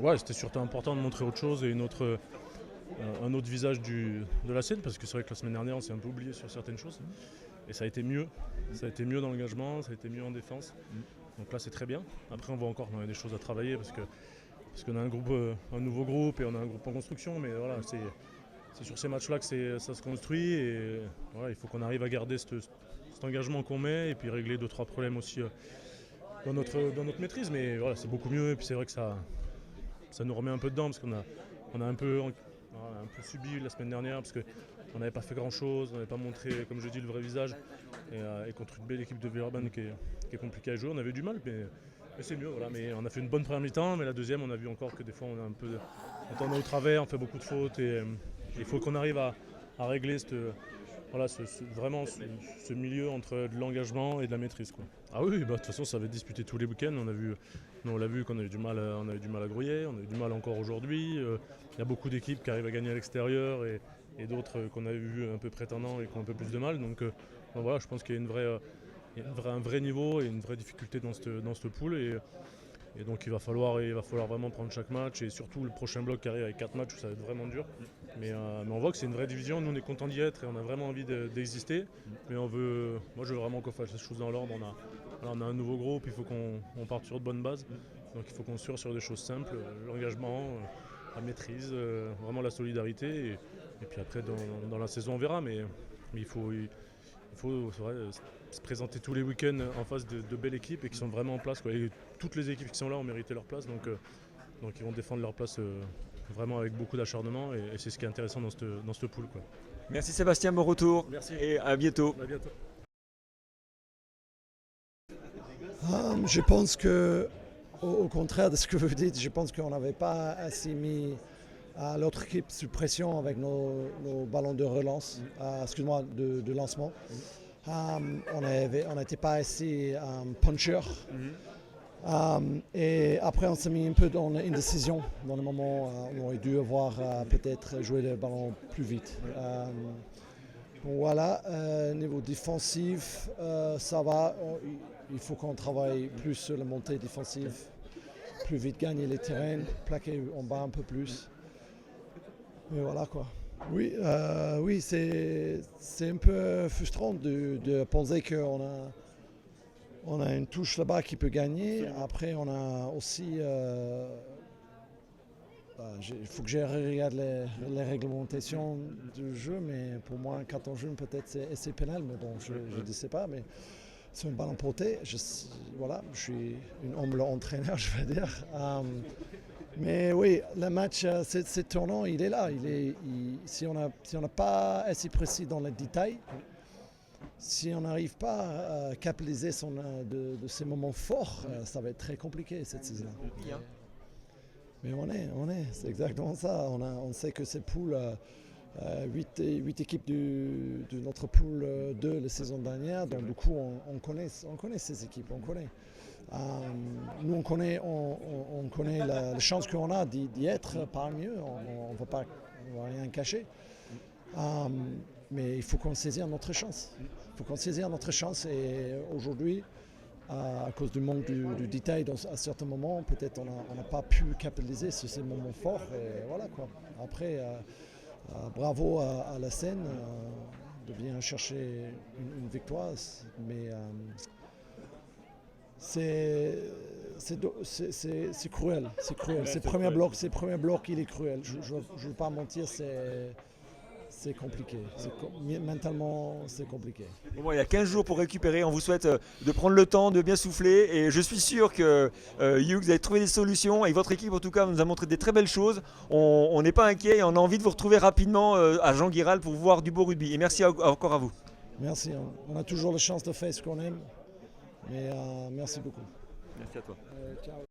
Ouais, c'était surtout important de montrer autre chose et un autre visage de la scène, parce que c'est vrai que la semaine dernière on s'est un peu oublié sur certaines choses et ça a été mieux. Ça a été mieux dans l'engagement, ça a été mieux en défense. Donc là c'est très bien. Après on voit encore qu'on a des choses à travailler parce qu'on a un nouveau groupe et on a un groupe en construction, mais voilà, c'est sur ces matchs-là que ça se construit et voilà, il faut qu'on arrive à garder cet engagement qu'on met et puis régler 2-3 problèmes aussi dans notre maîtrise. Mais voilà, c'est beaucoup mieux et puis c'est vrai que ça nous remet un peu dedans parce qu'on a un peu subi la semaine dernière parce qu'on n'avait pas fait grand chose, on n'avait pas montré, comme je dis, le vrai visage. Et contre une belle équipe de Villeurbanne qui est compliquée à jouer, on avait du mal, mais c'est mieux. Voilà. Mais on a fait une bonne première mi-temps, mais la deuxième, on a vu encore que des fois on tourne au travers, on fait beaucoup de fautes et il faut qu'on arrive à régler vraiment ce milieu entre de l'engagement et de la maîtrise, quoi. Ah oui, bah, de toute façon ça va être disputé tous les week-ends. On l'a vu qu'on a eu du mal, à grouiller, on a eu du mal encore aujourd'hui. Il y a beaucoup d'équipes qui arrivent à gagner à l'extérieur et d'autres qu'on a vu un peu prétendants et qui ont un peu plus de mal. Donc voilà, je pense qu'il y a un vrai niveau et une vraie difficulté dans cette poule. Et donc il va falloir vraiment prendre chaque match et surtout le prochain bloc qui arrive avec 4 matchs où ça va être vraiment dur. Mais on voit que c'est une vraie division, nous on est content d'y être et on a vraiment envie d'exister. Mais moi je veux vraiment qu'on fasse les choses dans l'ordre. On a un nouveau groupe, il faut qu'on parte sur de bonnes bases. Donc il faut qu'on sur des choses simples, l'engagement, la maîtrise, vraiment la solidarité. Et puis après dans la saison on verra, mais il faut c'est vrai, se présenter tous les week-ends en face de belles équipes et qui sont vraiment en place, quoi. Et toutes les équipes qui sont là ont mérité leur place, donc ils vont défendre leur place vraiment avec beaucoup d'acharnement et c'est ce qui est intéressant dans cette poule, quoi. Merci Sébastien, bon retour. Merci. Et à bientôt. À bientôt. Je pense que, au contraire de ce que vous dites, je pense qu'on n'avait pas assez mis à l'autre équipe sous pression avec nos ballons de relance, excuse-moi, de lancement. On n'était pas assez puncher. Et après, on s'est mis un peu dans l'indécision, dans le moment où on aurait dû avoir peut-être joué le ballon plus vite. Voilà, niveau défensif, ça va. Il faut qu'on travaille plus sur la montée défensive, plus vite gagner les terrains, plaquer en bas un peu plus. Mais voilà quoi. Oui, c'est un peu frustrant de penser qu'on a une touche là-bas qui peut gagner. Après, on a aussi... il faut que je regarde les réglementations du jeu, mais pour moi, un carton jaune peut-être c'est pénal, mais bon, je ne sais pas. Mais c'est un ballon porté. Voilà, je suis une humble entraîneur, je vais dire. Mais oui, le match, ce tournant, il est là. Si on n'a pas assez précis dans les détails, si on n'arrive pas à capitaliser de ces moments forts, ça va être très compliqué cette saison. Mais c'est exactement ça. On sait que cette poule, 8 équipes de notre poule 2 la saison dernière, donc du coup on connaît ces équipes, on connaît. Nous on connaît la chance qu'on a d'y être parmi eux, on ne va rien cacher. Mais il faut qu'on saisisse notre chance. Il faut qu'on saisisse notre chance et aujourd'hui, à cause du manque du détail à certains moments, peut-être on n'a pas pu capitaliser sur ces moments forts. Et voilà quoi. Après, bravo à la scène de bien chercher une victoire, mais c'est cruel. C'est cruel. C'est le premier bloc, il est cruel. Je ne veux pas mentir, c'est compliqué. Mentalement, c'est compliqué. Bon, il y a 15 jours pour récupérer. On vous souhaite de prendre le temps, de bien souffler. Et je suis sûr que Hugh, vous allez trouver des solutions. Et votre équipe, en tout cas, nous a montré des très belles choses. On n'est pas inquiet et on a envie de vous retrouver rapidement à Jean Guiral pour voir du beau rugby. Et merci encore à vous. Merci. On a toujours la chance de faire ce qu'on aime. Mais merci beaucoup. Merci à toi. Ciao.